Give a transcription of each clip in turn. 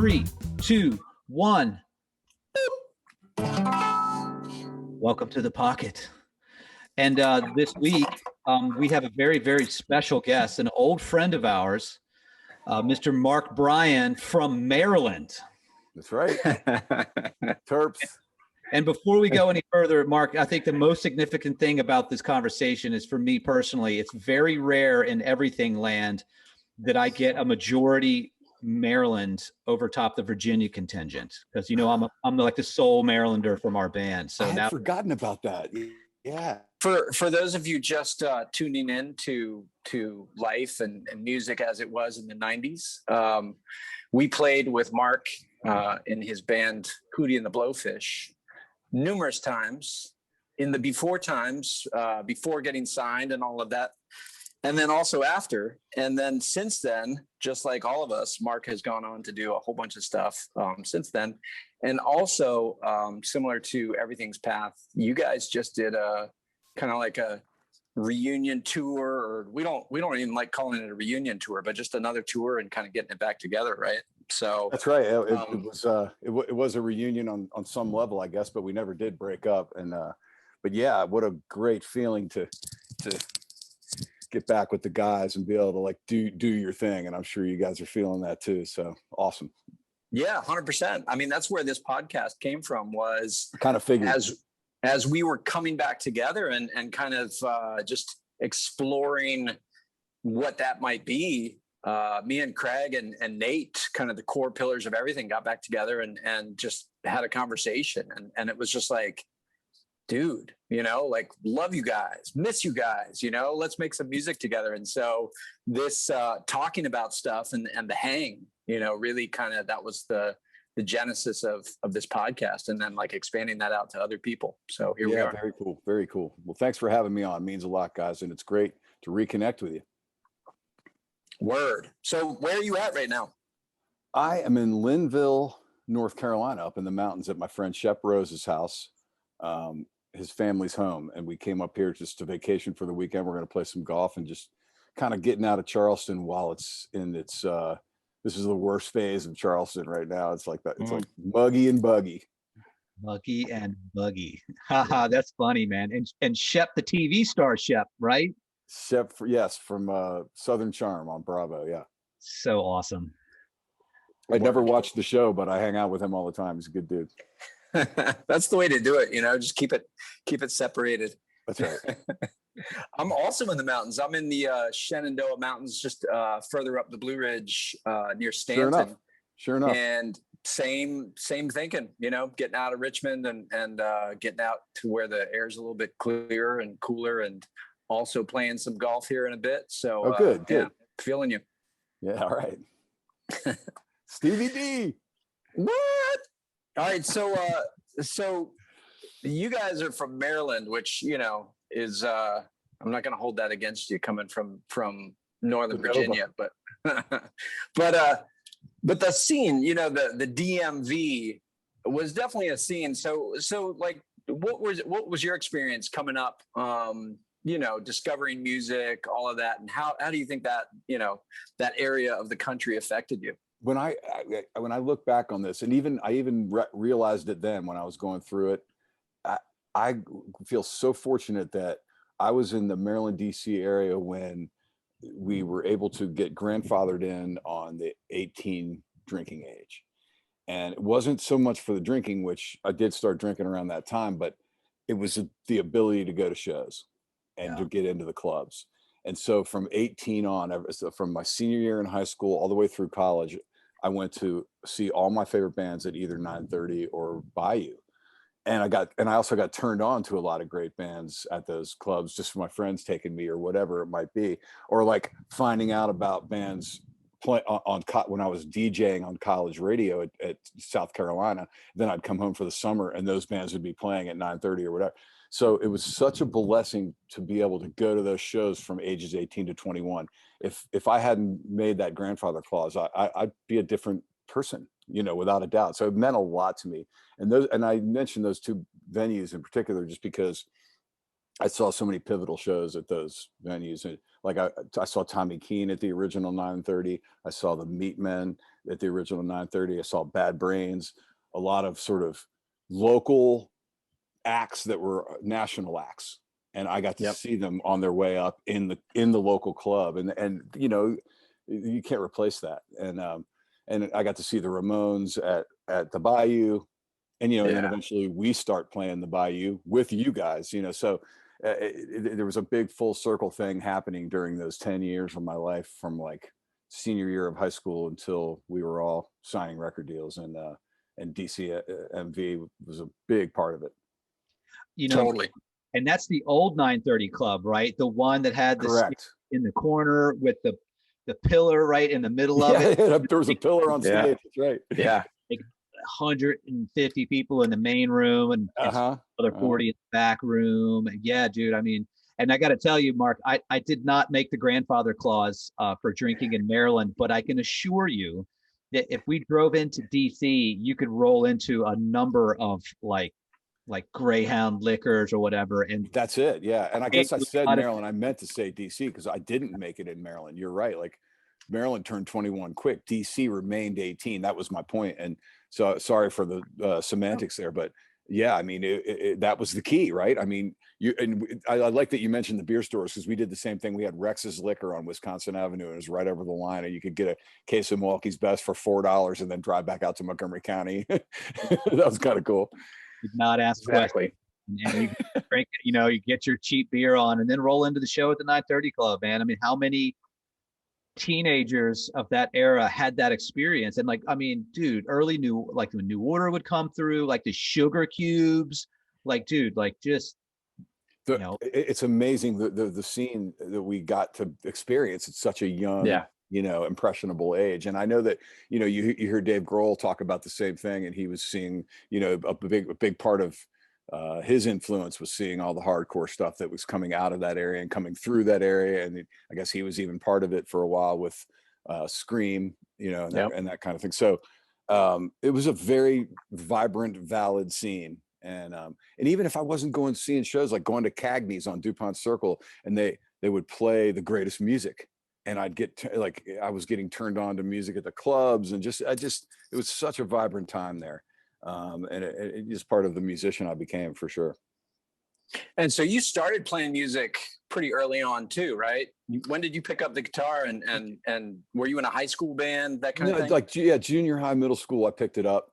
3, 2, 1. Welcome to the pocket. And this week, we have a very, very special guest, an old friend of ours, Mr. Mark Bryan from Maryland. That's right. Terps. And before we go any further, Mark, I think the most significant thing about this conversation is, for me personally, it's very rare in everything land that I get a majority Maryland over top the Virginia contingent, because I'm like the sole Marylander from our band. So I had forgotten about that. Yeah. For those of you just tuning in to life and music as it was in the 90s, we played with Mark in his band Hootie and the Blowfish numerous times in the before times, before getting signed and all of that. And then also after. And then since then, just like all of us, Mark has gone on to do a whole bunch of stuff since then. And also, similar to Everything's Path, you guys just did a kind of like a reunion tour, or we don't even like calling it a reunion tour, but just another tour and kind of getting it back together, right? So that's right. It was a reunion on some level, I guess, but we never did break up. And but yeah, what a great feeling to get back with the guys and be able to like do your thing. And I'm sure you guys are feeling that too. So awesome. Yeah, 100%. I mean, that's where this podcast came from, was kind of figured as we were coming back together and kind of just exploring what that might be. Me and Craig and Nate, kind of the core pillars of everything, got back together and just had a conversation. And it was just like, dude, like, love you guys, miss you guys, let's make some music together. And so this talking about stuff and the hang, really kind of, that was the genesis of this podcast, and then like expanding that out to other people. So here we are. Very cool. Very cool. Well, thanks for having me on. It means a lot, guys. And it's great to reconnect with you. Word. So where are you at right now? I am in Linville, North Carolina, up in the mountains at my friend Shep Rose's house. His family's home, and we came up here just to vacation for the weekend. We're going to play some golf and just kind of getting out of Charleston while it's in its this is the worst phase of Charleston right now. It's like that. It's like muggy and buggy. Muggy and buggy. Haha, that's funny, man. And Shep, the TV star Shep, right? Shep, yes, from Southern Charm on Bravo. Yeah. So awesome. I never watched the show, but I hang out with him all the time. He's a good dude. That's the way to do it, just keep it separated. That's right. I'm also in the mountains. I'm in the Shenandoah Mountains, just further up the Blue Ridge, near Stanton. Sure enough. And same thinking, getting out of Richmond and getting out to where the air's a little bit clearer and cooler, and also playing some golf here in a bit. So good. Yeah, feeling you. Yeah, all right. Stevie D. What? All right, so you guys are from Maryland, which is I'm not going to hold that against you, coming from Northern Virginia, but but the scene, the DMV was definitely a scene. So like, what was your experience coming up? Discovering music, all of that, and how do you think that that area of the country affected you? When I look back on this, and I even realized it then when I was going through it, I feel so fortunate that I was in the Maryland, DC area when we were able to get grandfathered in on the 18 drinking age. And it wasn't so much for the drinking, which I did start drinking around that time, but it was the ability to go to shows and to get into the clubs. And so from 18 on, from my senior year in high school all the way through college, I went to see all my favorite bands at either 930 or Bayou. And I also got turned on to a lot of great bands at those clubs, just from my friends taking me or whatever it might be, or like finding out about bands when I was DJing on college radio at South Carolina. Then I'd come home for the summer and those bands would be playing at 930 or whatever. So it was such a blessing to be able to go to those shows from ages 18 to 21. If I hadn't made that grandfather clause, I'd be a different person, without a doubt. So it meant a lot to me. And I mentioned those two venues in particular, just because I saw so many pivotal shows at those venues. And like I saw Tommy Keene at the original 930. I saw the Meatmen at the original 930. I saw Bad Brains, a lot of sort of local acts that were national acts. And I got to see them on their way up in the local club. And you know, you can't replace that. And I got to see the Ramones at the Bayou. And, you know, and then eventually we start playing the Bayou with you guys, you know, so there was a big full circle thing happening during those 10 years of my life, from like senior year of high school until we were all signing record deals, and DCMV was a big part of it. You know, Totally. and that's the old 930 club, right? The one that had the Correct. in the corner with the pillar right in the middle of it. There was a pillar on stage. That's right. Yeah. Like 150 people in the main room, and other 40 in the back room. Yeah, dude. I mean, and I got to tell you, Mark, I did not make the grandfather clause for drinking in Maryland, but I can assure you that if we drove into DC, you could roll into a number of like Greyhound liquors or whatever. And that's it. Yeah. And I guess I said Maryland, I meant to say DC because I didn't make it in Maryland. You're right. Like Maryland turned 21 quick. DC remained 18. That was my point. And so sorry for the semantics there, but yeah, I mean, that was the key, right? I mean, I like that you mentioned the beer stores, because we did the same thing. We had Rex's Liquor on Wisconsin Avenue, and it was right over the line, and you could get a case of Milwaukee's Best for $4 and then drive back out to Montgomery County. That was kind of cool. Did not ask exactly. And you drink, you know, you get your cheap beer on, and then roll into the show at the 930 Club, man. I mean, how many teenagers of that era had that experience? And like, I mean, dude, like when New Order would come through, like the Sugar Cubes, like, dude, like just, you know, it's amazing the scene that we got to experience at such a young, you know, impressionable age. And I know that, you know, you hear Dave Grohl talk about the same thing, and he was seeing, you know, a big part of his influence was seeing all the hardcore stuff that was coming out of that area and coming through that area. And I guess he was even part of it for a while with Scream, you know, and that kind of thing. So it was a very vibrant, valid scene. And even if I wasn't seeing shows, like going to Cagney's on DuPont Circle, and they would play the greatest music, and I'd get I was getting turned on to music at the clubs, and it was such a vibrant time there. And it is part of the musician I became, for sure. And so you started playing music pretty early on too, right? When did you pick up the guitar, and were you in a high school band, that kind of thing? Like, junior high, middle school, I picked it up.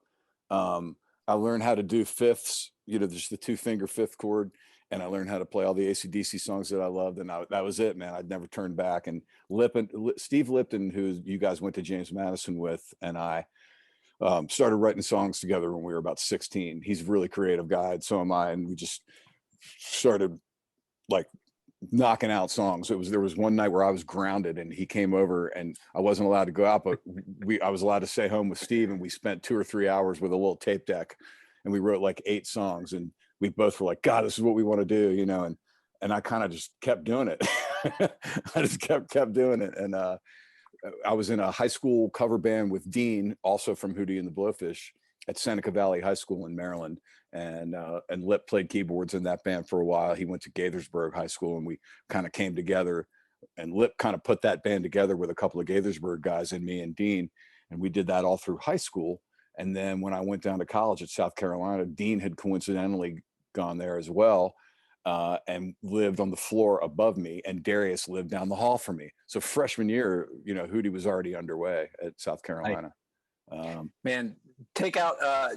I learned how to do fifths, you know, just the 2-finger fifth chord. And I learned how to play all the AC/DC songs that I loved. And that was it, man. I'd never turned back. And Steve Lipton, who you guys went to James Madison with, and I started writing songs together when we were about 16. He's a really creative guy, and so am I. And we just started like knocking out songs. There was one night where I was grounded, and he came over, and I wasn't allowed to go out, but I was allowed to stay home with Steve, and we spent 2 or 3 hours with a little tape deck, and we wrote like 8 songs, and we both were like, God, this is what we want to do, you know. And I kind of just kept doing it. I just kept doing it. And I was in a high school cover band with Dean, also from Hootie and the Blowfish, at Seneca Valley High School in Maryland. And Lip played keyboards in that band for a while. He went to Gaithersburg High School, and we kind of came together, and Lip kind of put that band together with a couple of Gaithersburg guys and me and Dean. And we did that all through high school. And then when I went down to college at South Carolina, Dean had coincidentally gone there as well, and lived on the floor above me, and Darius lived down the hall from me. So freshman year, you know, Hootie was already underway at South Carolina. Man,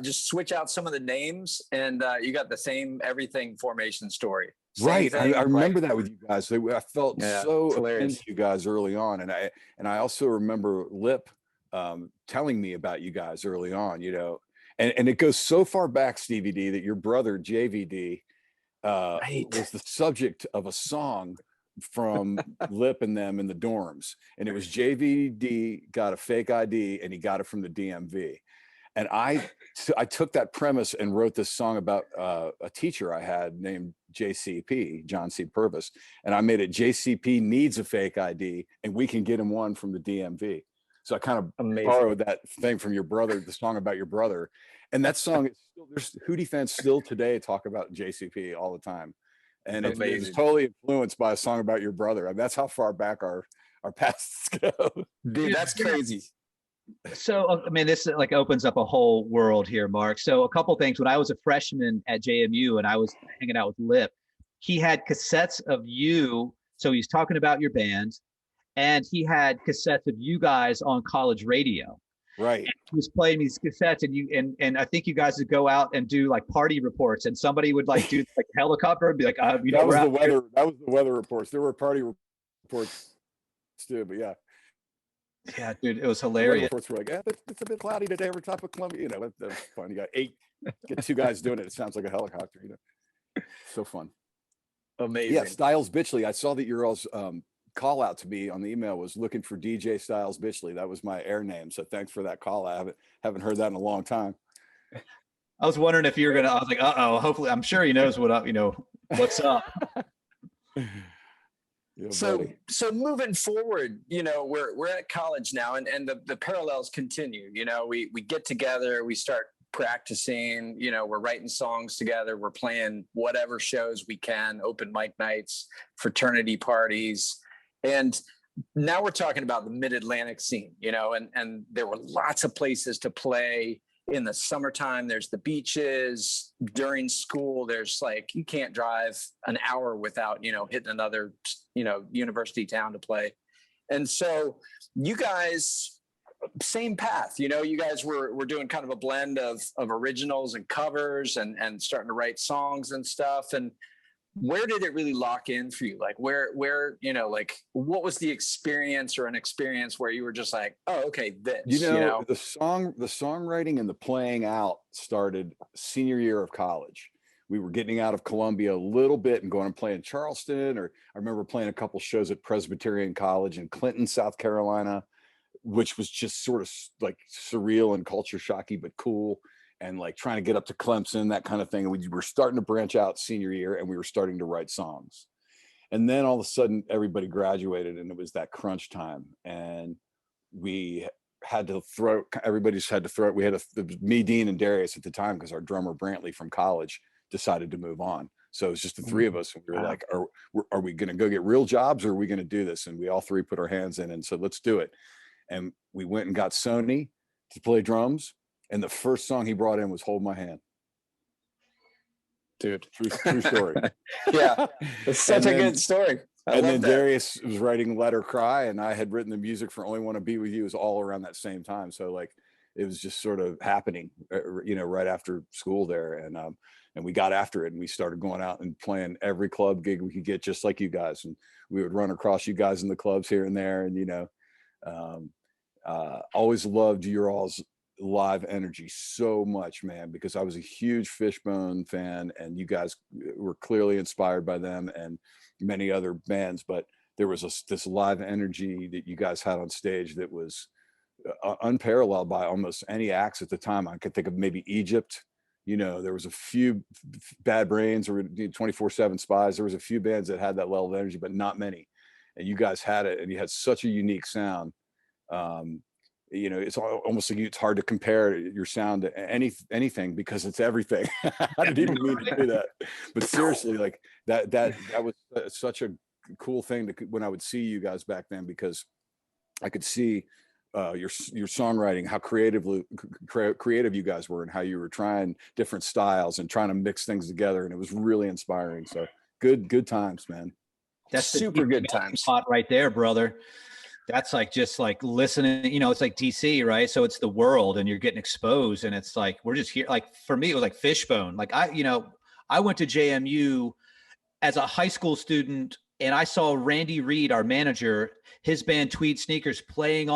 just switch out some of the names, and you got the same everything formation story. Right. I remember that with you guys. I felt so akin to you guys early on. And I also remember Lip telling me about you guys early on, you know, and it goes so far back, Stevie D, that your brother JVD was the subject of a song from Lip and them in the dorms, and it was JVD got a fake ID, and he got it from the DMV. And I took that premise and wrote this song about a teacher I had named JCP, John C. Purvis, and I made it JCP needs a fake ID, and we can get him one from the DMV. So I kind of borrowed that thing from your brother, the song about your brother. And that song is still, there's Hootie fans still today talk about JCP all the time. And it was totally influenced by a song about your brother. I mean, that's how far back our pasts go. Dude, that's crazy. So, I mean, this like opens up a whole world here, Mark. So a couple things. When I was a freshman at JMU and I was hanging out with Lip, he had cassettes of you. So he's talking about your band, and he had cassettes of you guys on college radio. Right. And he was playing these cassettes, and I think you guys would go out and do like party reports, and somebody would like do like helicopter and be like, you know, that was the weather. That was the weather reports. There were party reports too, but yeah. Yeah, dude, it was hilarious. Reports were like, it's a bit cloudy today over top of Columbia. You know, that's fun. You got get two guys doing it. It sounds like a helicopter. You know, so fun. Amazing. Yeah, Styles Bitchley. I saw that your all's call out to me on the email was looking for DJ Styles Bitchley. That was my air name. So thanks for that call. I haven't heard that in a long time. I was wondering if you were gonna. I was like, hopefully, I'm sure he knows what up. You know, what's up. Yeah, so moving forward, you know, we're at college now, and the parallels continue. You know, we get together, we start practicing, you know, we're writing songs together, we're playing whatever shows we can, open mic nights, fraternity parties. And now we're talking about the mid-Atlantic scene, you know, and there were lots of places to play. In the summertime, there's the beaches. During school, there's like, you can't drive an hour without, you know, hitting another, you know, university town to play. And so you guys, same path, you know, you guys were doing kind of a blend of originals and covers and starting to write songs and stuff. And where did it really lock in for you? Like where, you know, like what was the experience or an experience where you were just like, oh, okay, this, you know, the songwriting and the playing out started senior year of college. We were getting out of Columbia a little bit and going and playing Charleston, or I remember playing a couple shows at Presbyterian College in Clinton, South Carolina, which was just sort of like surreal and culture shocky, but cool. And like trying to get up to Clemson, that kind of thing. And we were starting to branch out senior year, and we were starting to write songs. And then all of a sudden everybody graduated, and it was that crunch time. And we had to throw, everybody's had to throw, we had me, Dean, and Darius at the time, because our drummer Brantley from college decided to move on. So it was just the three of us. And we were like, are we going to go get real jobs, or are we going to do this? And we all three put our hands in and said, let's do it. And we went and got Sony to play drums. And the first song he brought in was Hold My Hand. Dude. True story. Yeah. It's such a good story. And then Darius was writing Let Her Cry, and I had written the music for Only Want to Be With You. It was all around that same time. So like, it was just sort of happening, you know, right after school there. And we got after it, and we started going out and playing every club gig we could get, just like you guys. And we would run across you guys in the clubs here and there. And, you know, always loved your all's live energy so much, man, because I was a huge Fishbone fan, and you guys were clearly inspired by them and many other bands. But there was this live energy that you guys had on stage that was unparalleled by almost any acts at the time. I could think of maybe Egypt. You know, there was a few Bad Brains or 24/7 Spies. There was a few bands that had that level of energy, but not many. And you guys had it, and you had such a unique sound. You know, it's almost like it's hard to compare your sound to anything, because it's everything. I didn't even mean to do that, but seriously, like that was such a cool thing when I would see you guys back then, because I could see your songwriting, how creative you guys were, and how you were trying different styles and trying to mix things together, and it was really inspiring. So good times, man. That's super good times. Spot right there, brother. That's like just like listening, you know, it's like DC, right? So it's the world, and you're getting exposed, and it's like we're just here. Like for me, it was like Fishbone. Like I went to JMU as a high school student, and I saw Randy Reed, our manager, his band Tweed Sneakers, playing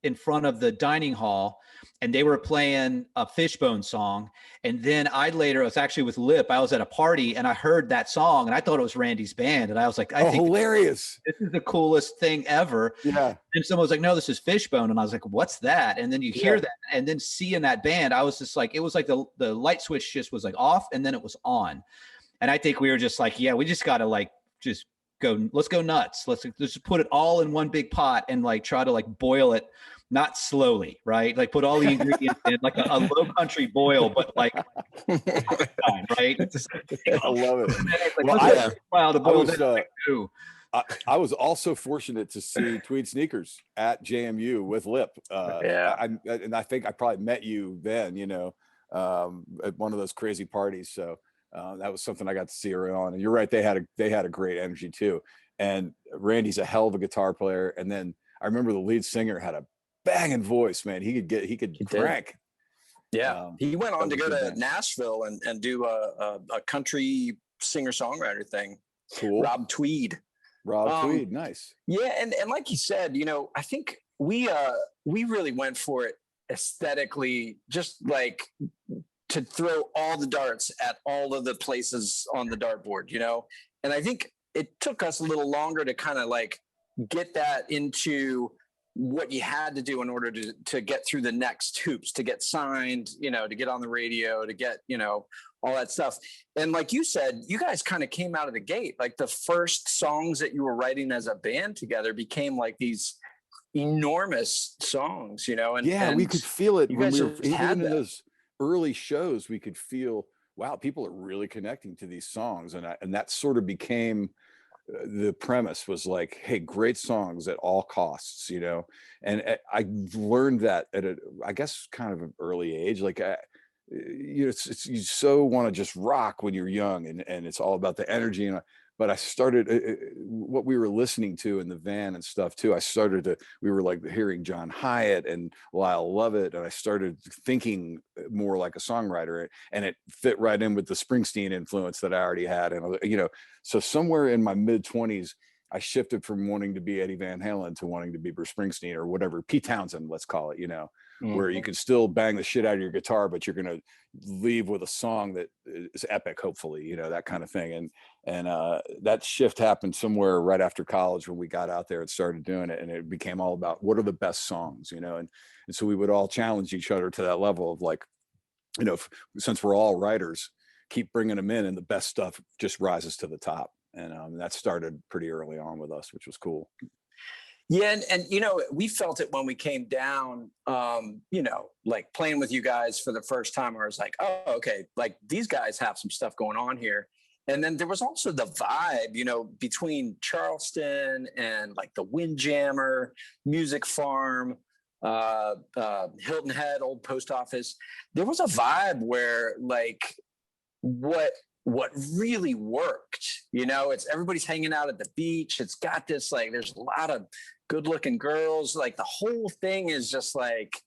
in front of the dining hall, and they were playing a Fishbone song. And then I was actually with Lip. I was at a party, and I heard that song, and I thought it was Randy's band. And I was like, I think hilarious. This is the coolest thing ever. Yeah. And someone was like, no, this is Fishbone. And I was like, what's that? And then you hear that, and then seeing that band, I was just like, it was like the light switch just was like off, and then it was on. And I think we were just like, yeah, we just got to like, let's go nuts. Let's just put it all in one big pot and like try to like boil it not slowly, right? Like put all the ingredients in, like a low country boil, but like time, right? It's just I love it. like, Well, let's take a while to boil this. I was also fortunate to see Tweed Sneakers at JMU with Lip. And I think I probably met you then, at one of those crazy parties. So that was something I got to see early on. And you're right, they had a great energy too. And Randy's a hell of a guitar player. And then I remember the lead singer had a banging voice, man. He could crank. Yeah, he went on to go to Nashville and do a country singer-songwriter thing. Cool. Rob Tweed, nice. Yeah, and like you said, I think we really went for it aesthetically, just like to throw all the darts at all of the places on the dartboard, And I think it took us a little longer to kind of like get that into what you had to do in order to get through the next hoops, to get signed, to get on the radio, to get, all that stuff. And like you said, you guys kind of came out of the gate. Like the first songs that you were writing as a band together became like these enormous songs, and we could feel it when we were even in those early shows. We could feel, wow, people are really connecting to these songs. And that sort of became the premise, was like, hey, great songs at all costs, and I learned that at I guess kind of an early age. Like, you so want to just rock when you're young, and it's all about the energy. But I started what we were listening to in the van and stuff too. We were like hearing John Hyatt and Lyle Lovett, and I started thinking more like a songwriter, and it fit right in with the Springsteen influence that I already had. And, so somewhere in my mid-20s, I shifted from wanting to be Eddie Van Halen to wanting to be Bruce Springsteen, or whatever, Pete Townsend, let's call it, where you can still bang the shit out of your guitar, but you're going to leave with a song that is epic, hopefully, that kind of thing. And that shift happened somewhere right after college, when we got out there and started doing it. And it became all about what are the best songs, and so we would all challenge each other to that level of like, since we're all writers, keep bringing them in, and the best stuff just rises to the top. And that started pretty early on with us, which was cool. Yeah. And we felt it when we came down, like playing with you guys for the first time, I was like, oh, okay, like these guys have some stuff going on here. And then there was also the vibe, between Charleston and like the Windjammer, Music Farm, Hilton Head, Old Post Office. There was a vibe where like what really worked, it's everybody's hanging out at the beach. It's got this, like, there's a lot of good looking girls. Like the whole thing is just like,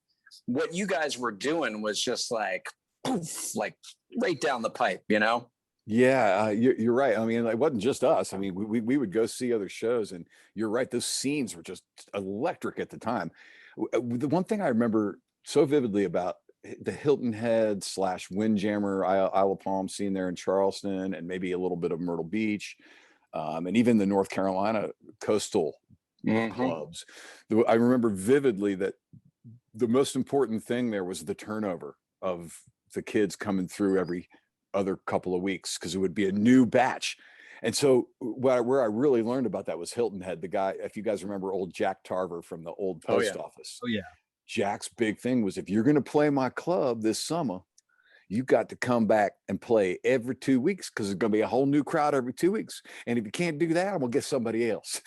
what you guys were doing was just like, poof, like right down the pipe, Yeah, you're right. I mean, it wasn't just us. I mean, we would go see other shows, and you're right, those scenes were just electric at the time. The one thing I remember so vividly about the Hilton Head / Windjammer, Isle of Palm scene there in Charleston, and maybe a little bit of Myrtle Beach, and even the North Carolina coastal clubs. I remember vividly that the most important thing there was the turnover of the kids coming through every other couple of weeks, because it would be a new batch. And so where I really learned about that was Hilton Head. The guy, if you guys remember old Jack Tarver from the old post office. Oh yeah. Jack's big thing was, if you're going to play my club this summer, you got to come back and play every 2 weeks, because there's going to be a whole new crowd every 2 weeks. And if you can't do that, I'm going to get somebody else.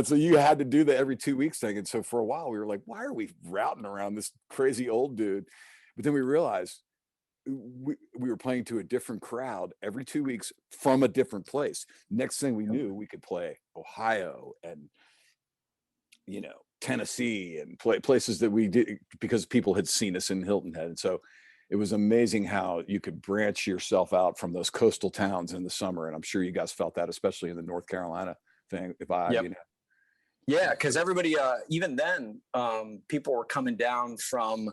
So you had to do the every 2 weeks thing. And so for a while we were like, why are we routing around this crazy old dude? But then we realized we were playing to a different crowd every 2 weeks from a different place. Next thing we knew, we could play Ohio and, Tennessee, and places that we did because people had seen us in Hilton Head. And so it was amazing how you could branch yourself out from those coastal towns in the summer. And I'm sure you guys felt that, especially in the North Carolina thing. Yeah, because everybody, even then, people were coming down from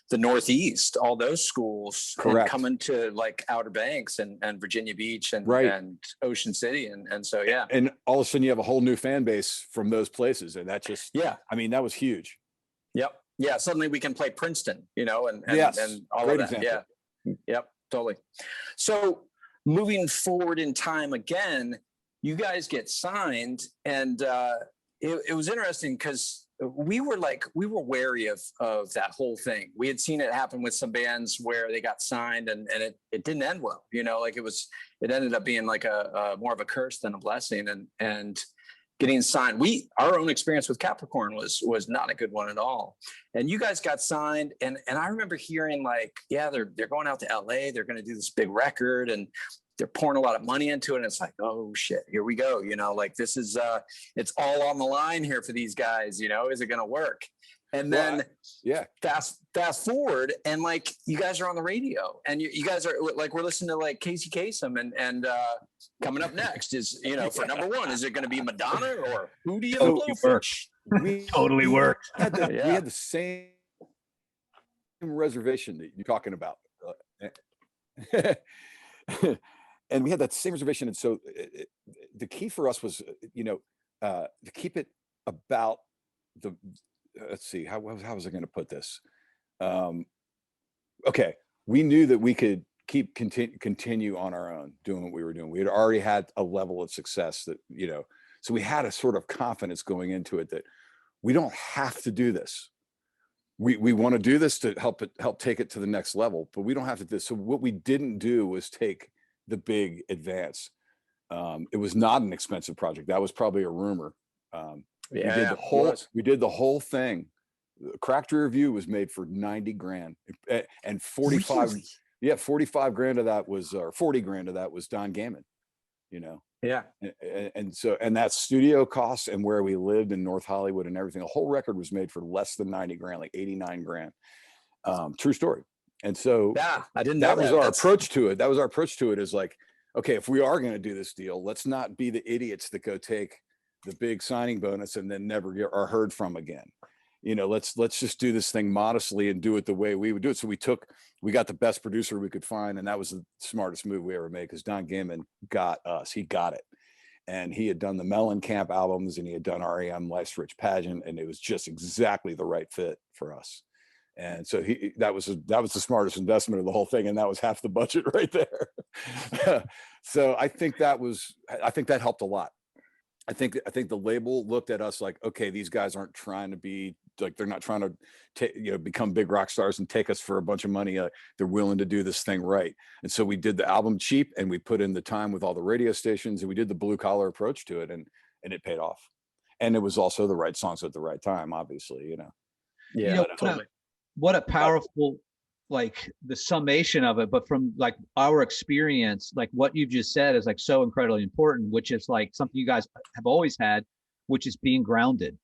the Northeast, all those schools, and coming to like Outer Banks and Virginia Beach and Ocean City. And so, yeah. And all of a sudden you have a whole new fan base from those places. And that just, I mean, that was huge. Yep. Yeah. Suddenly we can play Princeton, and all great of that. Example. Yeah. Yep. Totally. So moving forward in time again, you guys get signed, and it was interesting because we were wary of that whole thing. We had seen it happen with some bands where they got signed and it didn't end well, like it ended up being like a more of a curse than a blessing, and getting signed. Our own experience with Capricorn was not a good one at all. And you guys got signed, and I remember hearing like, yeah, they're going out to LA, they're going to do this big record, and they're pouring a lot of money into it. And it's like, oh shit, here we go. Like this is, it's all on the line here for these guys, is it going to work? And then fast forward, and like, you guys are on the radio, and you guys are like, we're listening to like Casey Kasem, and coming up next is, for number one, is it going to be Madonna or Hootie and the Blowfish? We totally worked. We had the same reservation that you're talking about. And we had that same reservation. And so the key for us was, to keep it about the, let's see, how was I going to put this? Okay. We knew that we could continue on our own doing what we were doing. We had already had a level of success that, so we had a sort of confidence going into it that we don't have to do this. We want to do this to help take it to the next level, but we don't have to do this. So what we didn't do was take the big advance. It was not an expensive project. That was probably a rumor. We did the whole thing. Cracked Rear View was made for 90 grand and 45. Really? Yeah. 45 grand of that was, or 40 grand of that was Don Gaiman, Yeah. And so that's studio costs and where we lived in North Hollywood and everything. The whole record was made for less than 90 grand, like 89 grand. True story. And so I didn't know that was our approach to it. That was our approach to it, is like, okay, if we are going to do this deal, let's not be the idiots that go take the big signing bonus and then never are heard from again. Let's just do this thing modestly and do it the way we would do it. So we got the best producer we could find, and that was the smartest move we ever made, because Don Gaiman got us. He got it. And he had done the Mellencamp albums, and he had done REM Life's Rich Pageant, and it was just exactly the right fit for us. And so that was the smartest investment of the whole thing. And that was half the budget right there. So I think that helped a lot. I think the label looked at us like, okay, these guys aren't trying to be like, they're not trying to become big rock stars and take us for a bunch of money. They're willing to do this thing right. And so we did the album cheap, and we put in the time with all the radio stations, and we did the blue collar approach to it, and it paid off. And it was also the right songs at the right time, obviously, Yeah, totally. What a powerful, like, the summation of it, but from like our experience, like what you just said is like so incredibly important, which is like something you guys have always had, which is being grounded,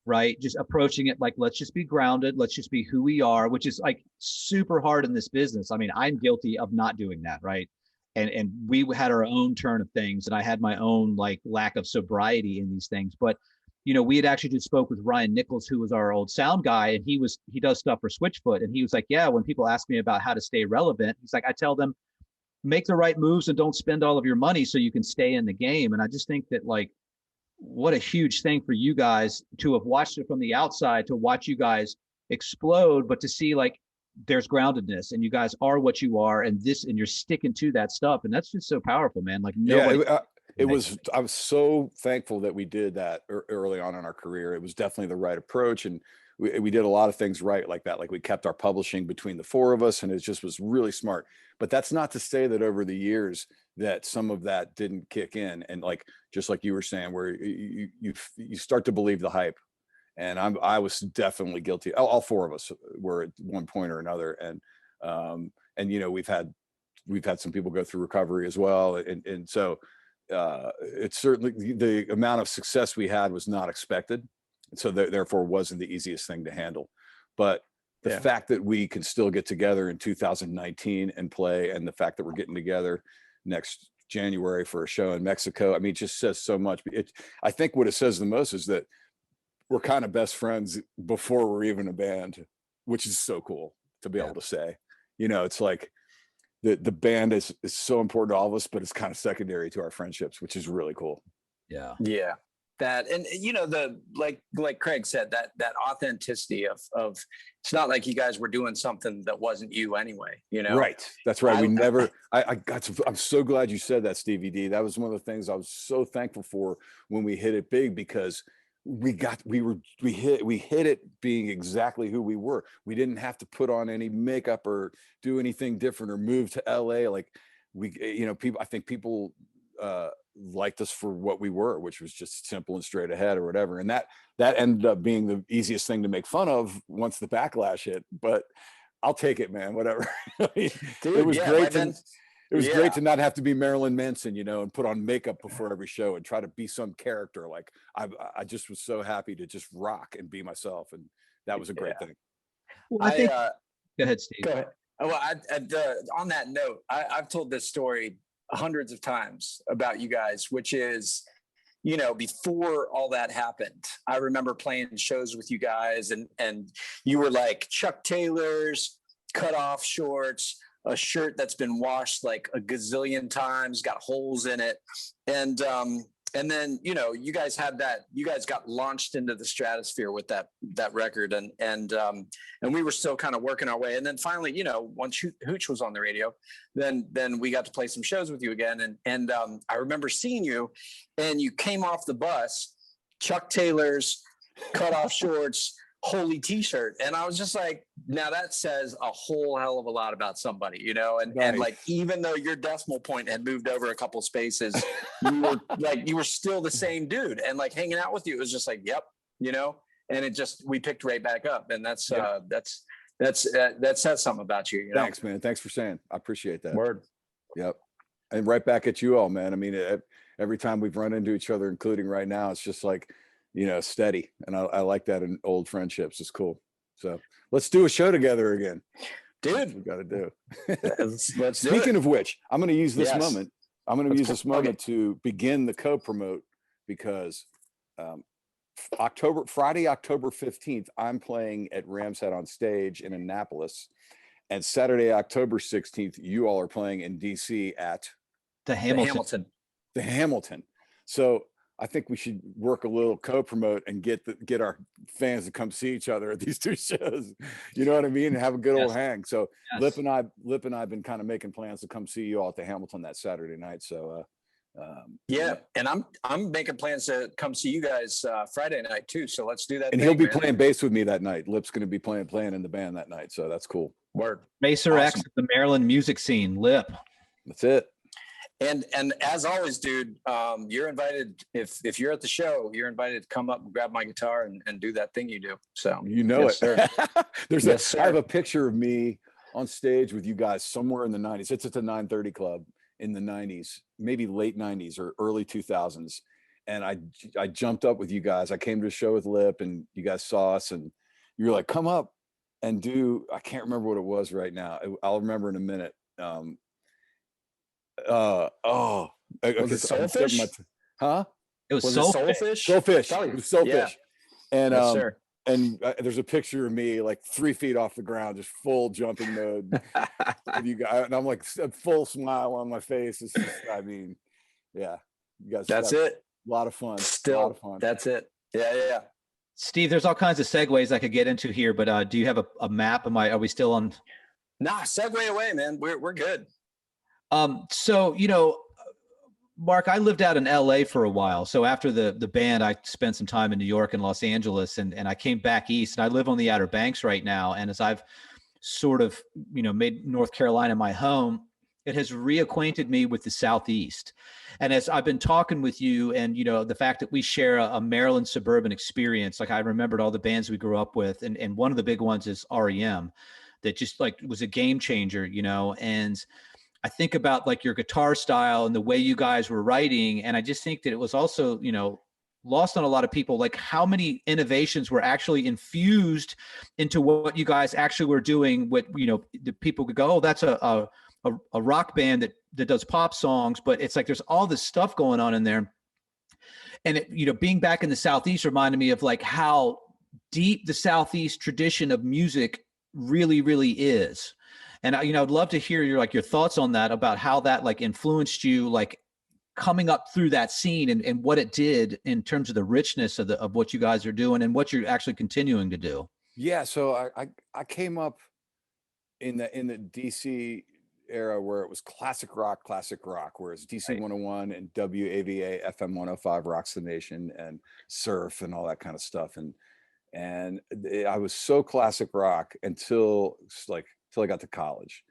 right? Just approaching it like, let's just be grounded. Let's just be who we are, which is like super hard in this business. I mean, I'm guilty of not doing that, right? And we had our own turn of things, and I had my own like lack of sobriety in these things. But we had actually just spoke with Ryan Nichols, who was our old sound guy, and he does stuff for Switchfoot. And he was like, yeah, when people ask me about how to stay relevant, he's like, I tell them, make the right moves and don't spend all of your money so you can stay in the game. And I just think that, like, what a huge thing for you guys to have watched it from the outside, to watch you guys explode, but to see like there's groundedness, and you guys are what you are, and you're sticking to that stuff. And that's just so powerful, man. Like, nobody. Yeah, I was so thankful that we did that early on in our career. It was definitely the right approach. And we did a lot of things right like that. Like, we kept our publishing between the four of us, and it just was really smart. But that's not to say that over the years that some of that didn't kick in. And like, just like you were saying, where you start to believe the hype. And I was definitely guilty. All four of us were at one point or another. And we've had some people go through recovery as well. And so it's certainly, the amount of success we had was not expected. So therefore wasn't the easiest thing to handle. But the fact that we can still get together in 2019 and play, and the fact that we're getting together next January for a show in Mexico, I mean, it just says so much. I think what it says the most is that we're kind of best friends before we're even a band, which is so cool to be able to say. It's like the band is so important to all of us, but it's kind of secondary to our friendships, which is really cool. Yeah. Yeah. That, and like Craig said, that authenticity of it's not like you guys were doing something that wasn't you anyway, Right. That's right. I'm so glad you said that, Stevie D. That was one of the things I was so thankful for when we hit it big, because we hit it being exactly who we were. We didn't have to put on any makeup or do anything different or move to LA. Like I think people liked us for what we were, which was just simple and straight ahead or whatever. And that ended up being the easiest thing to make fun of once the backlash hit, but I'll take it, man, whatever. Dude, it was great great to not have to be Marilyn Manson, and put on makeup before every show and try to be some character. Like I just was so happy to just rock and be myself. And that was a great thing. Well, I think, go ahead, Steve. Go ahead. Well, on that note, I've told this story hundreds of times about you guys, which is, before all that happened, I remember playing shows with you guys and you were like Chuck Taylor's cut off shorts, a shirt that's been washed like a gazillion times, got holes in it. And then, you guys got launched into the stratosphere with that record. And we were still kind of working our way. And then finally, once Hooch was on the radio, then we got to play some shows with you again. And I remember seeing you, and you came off the bus, Chuck Taylor's cut off shorts, holy t-shirt. And I was just like, now that says a whole hell of a lot about somebody, and like, even though your decimal point had moved over a couple spaces, you were still the same dude, and like hanging out with you, it was just like, yep, and we picked right back up. And that says something about you. Thanks, man. Thanks for saying. I appreciate that. Word. Yep. And right back at you all, man. I mean, every time we've run into each other, including right now, it's just like, steady. And I like that in old friendships. It's cool. So let's do a show together again. Dude, we got to do. Let's Speaking of which, I'm going to use this moment. I'm going to use this moment to begin the co-promote, because Friday, October 15th, I'm playing at Ram's Head on Stage in Annapolis. And Saturday, October 16th, you all are playing in DC at the Hamilton. The Hamilton. So I think we should work a little co-promote and get our fans to come see each other at these two shows. You know what I mean? And have a good old hang. So Lip and I have been kind of making plans to come see you all at the Hamilton that Saturday night. So and I'm making plans to come see you guys Friday night too. So let's do that. And he'll be playing bass with me that night. Lip's going to be playing in the band that night. So that's cool. Word. Racer X, the Maryland music scene. Lip. That's it. And as always, dude, you're invited. If you're at the show, you're invited to come up and grab my guitar and do that thing you do. So sir. I have a picture of me on stage with you guys somewhere in the 90s. It's at the 930 Club in the 90s, maybe late 90s or early 2000s. And I jumped up with you guys. I came to a show with Lip, and you guys saw us, and you were like, come up and do. I can't remember what it was right now. I'll remember in a minute. Was it Soulfish? It was Soulfish. Soulfish. It was Soulfish. Yeah. And yes, sir. And there's a picture of me like 3 feet off the ground, just full jumping mode with you guys, and I'm like a full smile on my face. It's just, you guys. That's it. A lot of fun. Still, a lot of fun. That's it. Yeah. Steve, there's all kinds of segues I could get into here, but do you have a map? Are we still on? Nah, segue away, man. We're good. So, Mark, I lived out in LA for a while. So after the band, I spent some time in New York and Los Angeles, and I came back east, and I live on the Outer Banks right now. And as I've sort of, made North Carolina my home, it has reacquainted me with the Southeast. And as I've been talking with you, and, the fact that we share a Maryland suburban experience, like I remembered all the bands we grew up with. And one of the big ones is REM, that just like was a game changer, and I think about like your guitar style and the way you guys were writing. And I just think that it was also, lost on a lot of people, like how many innovations were actually infused into what you guys actually were doing. What, the people could go, oh, that's a rock band that does pop songs, but it's like, there's all this stuff going on in there. And it, being back in the Southeast reminded me of like how deep the Southeast tradition of music really, really is. And I'd love to hear your thoughts on that, about how that like influenced you, like coming up through that scene and what it did in terms of the richness of what you guys are doing and what you're actually continuing to do. Yeah. So I came up in the DC era where it was classic rock, whereas DC 101 and WAVA FM 105 rocks the nation, and surf and all that kind of stuff. And I was so classic rock until I got to college,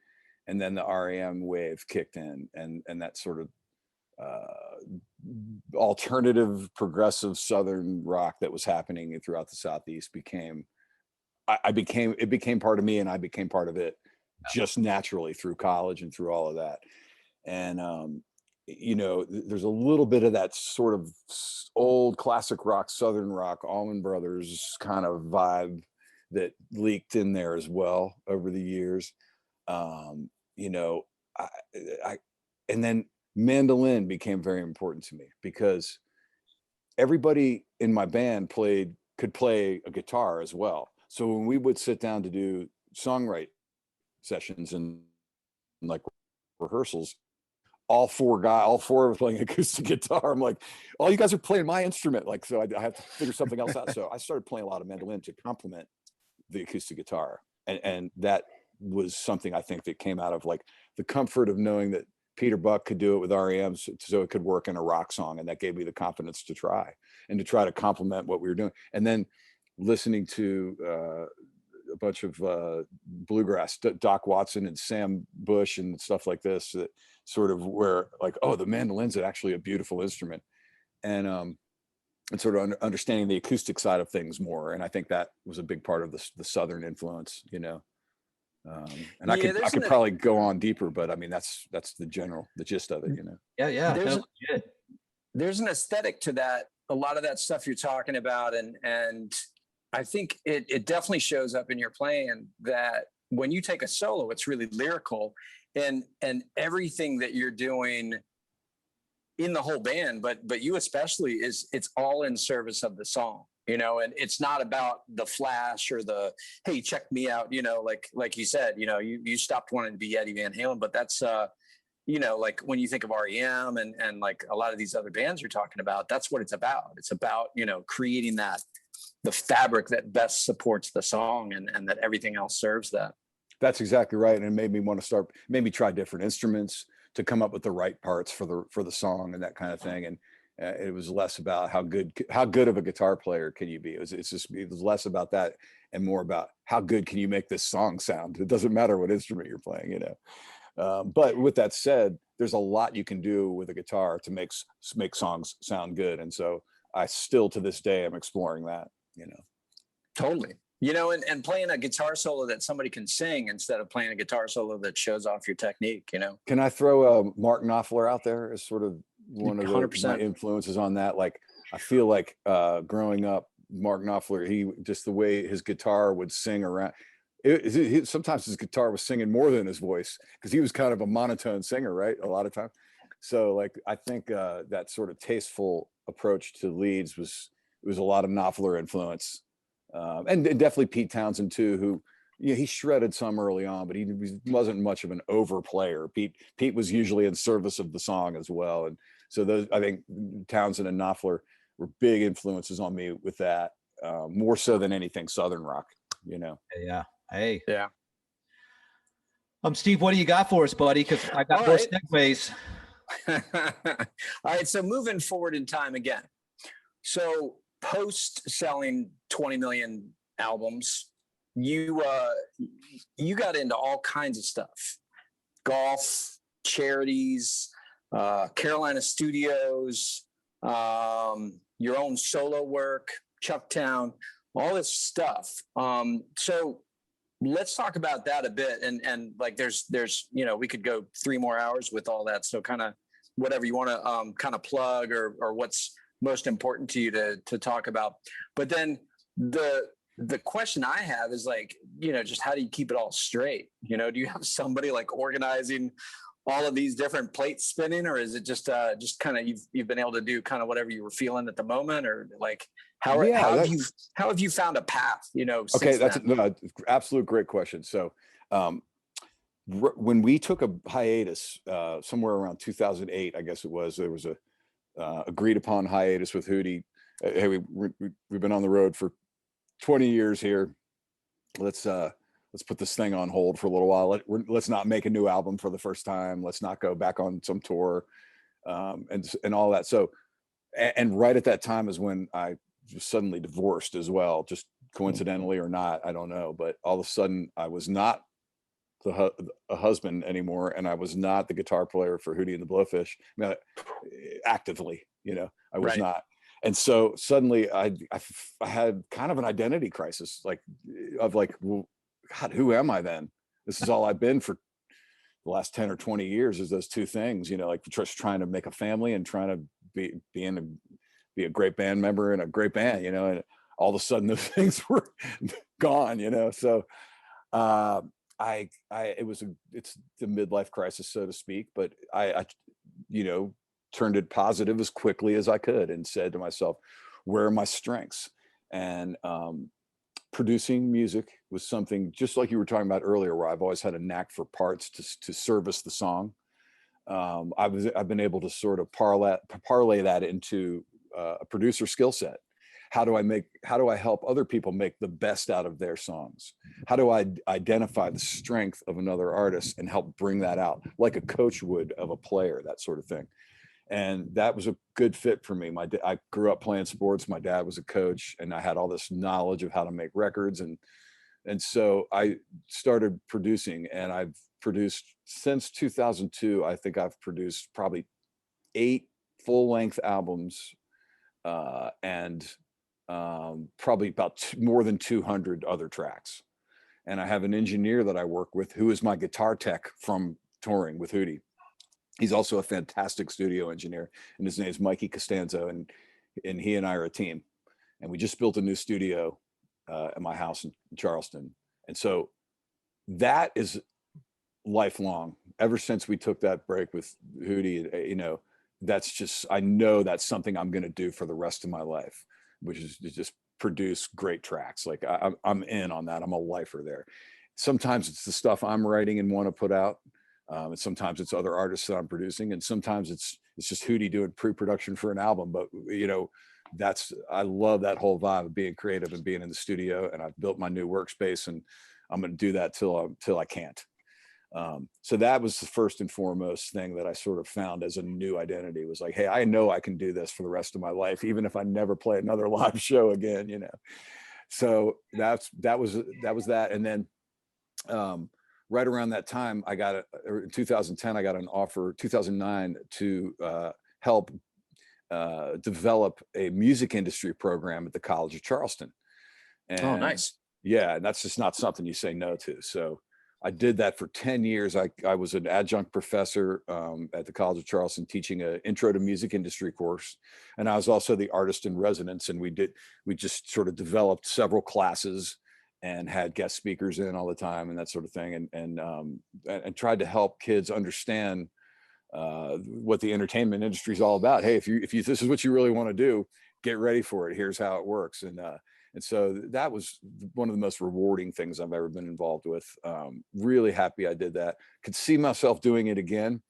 and then the REM wave kicked in, and that sort of alternative progressive Southern rock that was happening throughout the Southeast became part of me, and I became part of it just naturally through college and through all of that. And there's a little bit of that sort of old classic rock, Southern rock, Allman Brothers kind of vibe that leaked in there as well over the years. And then mandolin became very important to me because everybody in my band could play a guitar as well. So when we would sit down to do songwrite sessions and like rehearsals, all four of us playing acoustic guitar. I'm like, all you guys are playing my instrument. Like, so I have to figure something else out. So I started playing a lot of mandolin to complement the acoustic guitar. And that was something I think that came out of like the comfort of knowing that Peter Buck could do it with REM, so it could work in a rock song. And that gave me the confidence to try to complement what we were doing. And then listening to a bunch of bluegrass, Doc Watson and Sam Bush and stuff like this, that sort of where like, oh, the mandolin's actually a beautiful instrument. And sort of understanding the acoustic side of things more. And I think that was a big part of the Southern influence, and I could probably go on deeper, but I mean, that's the gist of it, Yeah. There's an aesthetic to that. A lot of that stuff you're talking about. And I think it definitely shows up in your playing, that when you take a solo, it's really lyrical, and everything that you're doing in the whole band, but you especially, it's all in service of the song, and it's not about the flash or the, hey, check me out, like you said, you stopped wanting to be Eddie Van Halen, but that's like when you think of REM and like a lot of these other bands you're talking about, that's what it's about. It's about, creating the fabric that best supports the song, and that everything else serves that. That's exactly right. And it made me want to made me try different instruments to come up with the right parts for the song and that kind of thing. And it was less about how good of a guitar player can you be. It was less about that and more about how good can you make this song sound. It doesn't matter what instrument you're playing, But with that said, there's a lot you can do with a guitar to make songs sound good. And so I still to this day am exploring that, Totally. And playing a guitar solo that somebody can sing instead of playing a guitar solo that shows off your technique, Can I throw Mark Knopfler out there as sort of one of my influences on that? Like, I feel like growing up, Mark Knopfler, he just the way his guitar would sing around. Sometimes his guitar was singing more than his voice because he was kind of a monotone singer, right? A lot of times. So like, I think that sort of tasteful approach to leads was a lot of Knopfler influence. And definitely Pete Townsend too, who he shredded some early on, but he wasn't much of an over player. Pete was usually in service of the song as well. And so those, I think Townsend and Knopfler were big influences on me with that, more so than anything Southern rock, Yeah. Hey. Yeah. Steve, what do you got for us, buddy? Because I got more segues. All right. So moving forward in time again. So post selling 20 million albums, you got into all kinds of stuff: golf, charities, Carolina studios, your own solo work, Chucktown, all this stuff. So let's talk about that a bit. And like, there's, we could go 3 more hours with all that. So kind of whatever you want to kind of plug or what's most important to you to talk about. But then the question I have is like, just how do you keep it all straight? Do you have somebody like organizing all of these different plates spinning, or is it just kind of you've been able to do kind of whatever you were feeling at the moment, or like how have you found a path? Okay, that's an absolute great question. So when we took a hiatus somewhere around 2008, I guess it was, there was a agreed upon hiatus with Hootie. Hey, we've been on the road for 20 years here. Let's let's put this thing on hold for a little while. Let's not make a new album for the first time. Let's not go back on some tour, and all that. So, and right at that time is when I just suddenly divorced as well, just coincidentally or not, I don't know. But all of a sudden, I was not a husband anymore, and I was not the guitar player for Hootie and the Blowfish. I mean, actively, I was not. And so suddenly I had kind of an identity crisis, well, God, who am I then? This is all I've been for the last 10 or 20 years, is those two things, like just trying to make a family and trying to be a great band member in a great band, and all of a sudden those things were gone, So it's the midlife crisis, so to speak, but I turned it positive as quickly as I could and said to myself, where are my strengths? And producing music was something, just like you were talking about earlier, where I've always had a knack for parts to service the song. I've been able to sort of parlay that into a producer skill set. How do I help other people make the best out of their songs? How do I identify the strength of another artist and help bring that out, like a coach would of a player, that sort of thing? And that was a good fit for me. I grew up playing sports. My dad was a coach, and I had all this knowledge of how to make records. And so I started producing, and I've produced since 2002. I think I've produced probably 8 full-length albums, and probably about more than 200 other tracks. And I have an engineer that I work with who is my guitar tech from touring with Hootie. He's also a fantastic studio engineer, and his name is Mikey Costanzo, and he and I are a team. And we just built a new studio at my house in Charleston. And so that is lifelong. Ever since we took that break with Hootie, that's just, I know that's something I'm going to do for the rest of my life, which is to just produce great tracks. Like I'm in on that. I'm a lifer there. Sometimes it's the stuff I'm writing and want to put out. And sometimes it's other artists that I'm producing, and sometimes it's just Hootie doing pre-production for an album. But I love that whole vibe of being creative and being in the studio. And I've built my new workspace, and I'm going to do that till I can't. So that was the first and foremost thing that I sort of found as a new identity, was like, hey, I know I can do this for the rest of my life, even if I never play another live show again. So that was that. And then right around that time, in 2010, I got an offer, 2009, to help develop a music industry program at the College of Charleston. And oh, nice. Yeah, and that's just not something you say no to. So I did that for 10 years. I was an adjunct professor at the College of Charleston, teaching an intro to music industry course. And I was also the artist in residence, and we just sort of developed several classes and had guest speakers in all the time and that sort of thing, and tried to help kids understand what the entertainment industry is all about. Hey, if this is what you really want to do, get ready for it. Here's how it works. And so that was one of the most rewarding things I've ever been involved with. Really happy I did that. Could see myself doing it again,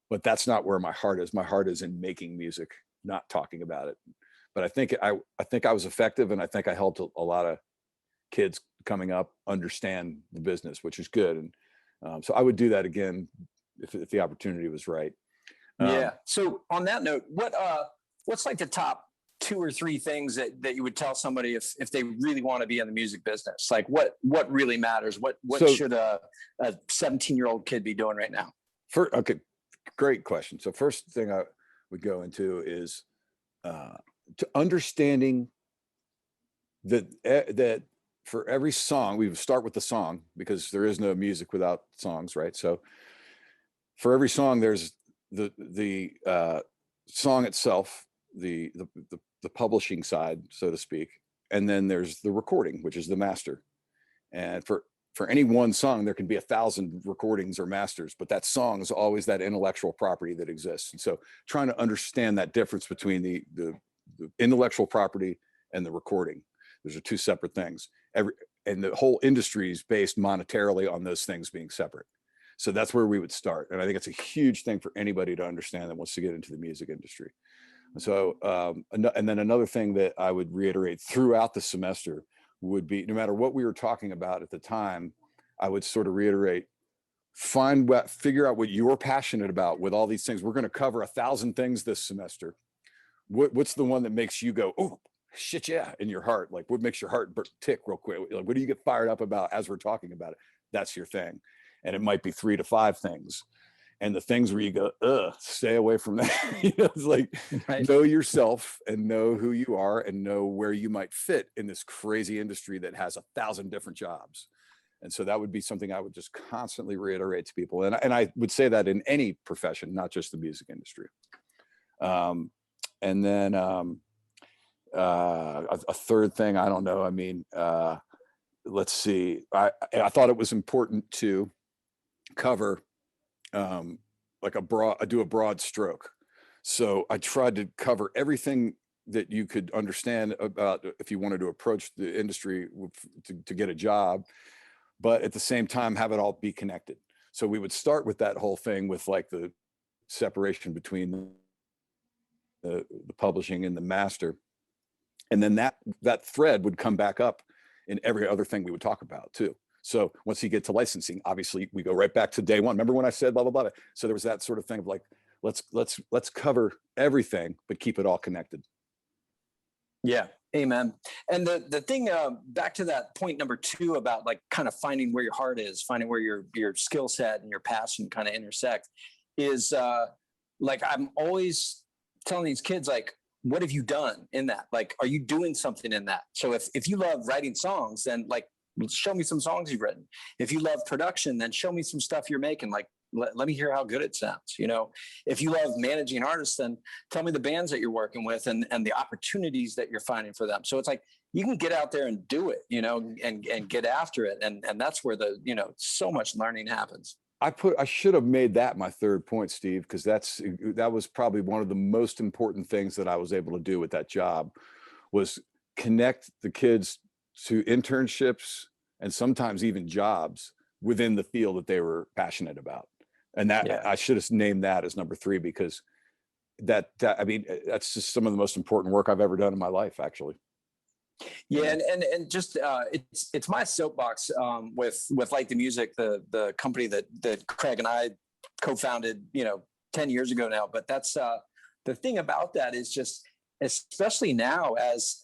but that's not where my heart is. My heart is in making music, not talking about it. But I think I was effective, and I think I helped a lot of kids coming up understand the business, which is good. And so I would do that again if the opportunity was right. Yeah. So on that note, what's like the top 2 or 3 things that you would tell somebody if they really want to be in the music business? Like what really matters? What should a 17-year-old kid be doing right now? Okay, great question. So first thing I would go into is to understanding that for every song, we would start with the song, because there is no music without songs, right? So for every song, there's the song itself, the publishing side, so to speak, and then there's the recording, which is the master. And for any one song, there can be 1,000 recordings or masters, but that song is always that intellectual property that exists. And so trying to understand that difference between the intellectual property and the recording. Those are 2 separate things. And the whole industry is based monetarily on those things being separate. So that's where we would start. And I think it's a huge thing for anybody to understand that wants to get into the music industry. So, and then another thing that I would reiterate throughout the semester would be, no matter what we were talking about at the time, I would sort of reiterate, figure out what you're passionate about with all these things. We're going to cover 1,000 things this semester. What's the one that makes you go, oh shit, yeah, in your heart? Like, what makes your heart tick real quick? Like, what do you get fired up about as we're talking about it? That's your thing. And it might be 3 to 5 things. And the things where you go, stay away from that. It's like, know yourself and know who you are and know where you might fit in this crazy industry that has 1,000 different jobs. And so that would be something I would just constantly reiterate to people. And I would say that in any profession, not just the music industry. And then a third thing, I don't know. I mean, let's see. I thought it was important to cover like do a broad stroke. So I tried to cover everything that you could understand about if you wanted to approach the industry to get a job, but at the same time have it all be connected. So we would start with that whole thing with like the separation between the publishing and the master, and then that thread would come back up in every other thing we would talk about too. So once you get to licensing, obviously we go right back to day one. Remember when I said blah blah blah? So there was that sort of thing of like, let's cover everything, but keep it all connected. Yeah, amen. And the thing, back to that point number 2 about like kind of finding where your heart is, finding where your skill set and your passion kind of intersect, is like I'm always telling these kids, like, what have you done in that? Like, are you doing something in that? So if you love writing songs, then like, show me some songs you've written. If you love production, then show me some stuff you're making. Like, let me hear how good it sounds. You know, if you love managing artists, then tell me the bands that you're working with and the opportunities that you're finding for them. So it's like, you can get out there and do it, you know, and get after it. And that's where so much learning happens. I should have made that my third point, Steve, because that was probably one of the most important things that I was able to do with that job, was connect the kids to internships and sometimes even jobs within the field that they were passionate about. And that I should have named that as number 3, because that I mean, that's just some of the most important work I've ever done in my life, actually. Yeah, and just it's my soapbox with Light the Music, the company that Craig and I co-founded 10 years ago now. But that's the thing about that is just, especially now as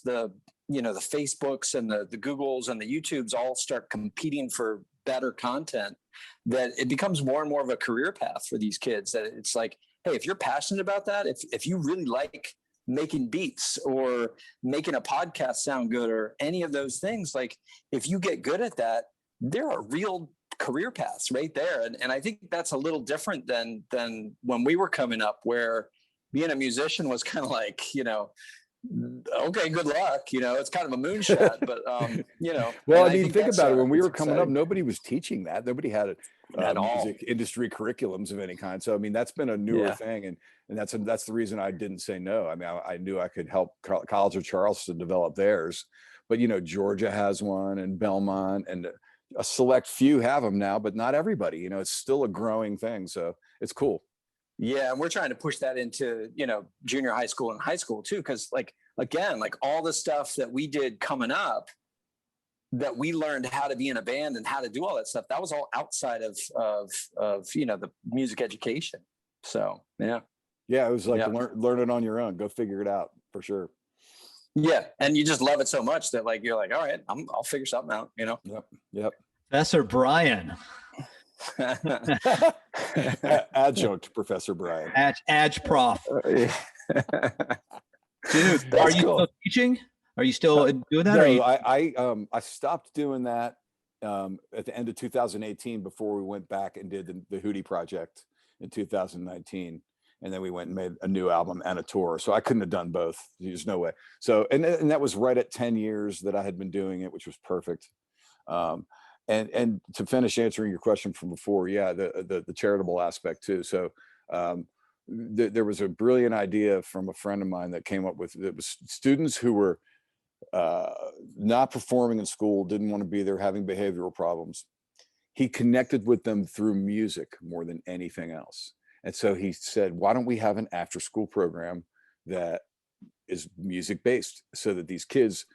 the the Facebooks and the Googles and the YouTubes all start competing for better content, that it becomes more and more of a career path for these kids. That it's like, hey, if you're passionate about that, if you really like making beats or making a podcast sound good or any of those things, like if you get good at that, there are real career paths right there. And I think that's a little different than when we were coming up, where being a musician was kind of like, okay, good luck. It's kind of a moonshot, but Well, I mean, think about it. When we were coming up, nobody was teaching that. Nobody had music industry curriculums of any kind. So, I mean, that's been a newer thing. And that's the reason I didn't say no. I mean, I knew I could help College of Charleston develop theirs, but Georgia has one, and Belmont, and a select few have them now, but not everybody. It's still a growing thing. So it's cool. Yeah, and we're trying to push that into, junior high school and high school too, because again, all the stuff that we did coming up, that we learned how to be in a band and how to do all that stuff, that was all outside of the music education. So yeah, it was like learn it on your own, go figure it out, for sure. Yeah, and you just love it so much that you're like, all right, I'll figure something out. Yep. Professor Bryan. Adjunct Professor Bryan. Adj Prof. Dude, are you still teaching? Are you still doing that? No, I stopped doing that at the end of 2018, before we went back and did the Hootie project in 2019. And then we went and made a new album and a tour. So I couldn't have done both. There's no way. So, and that was right at 10 years that I had been doing it, which was perfect. And to finish answering your question from before, the charitable aspect too. So there was a brilliant idea from a friend of mine that came up with, it was students who were not performing in school, didn't want to be there, having behavioral problems. He connected with them through music more than anything else. And so he said, why don't we have an after school program that is music based, so that these kids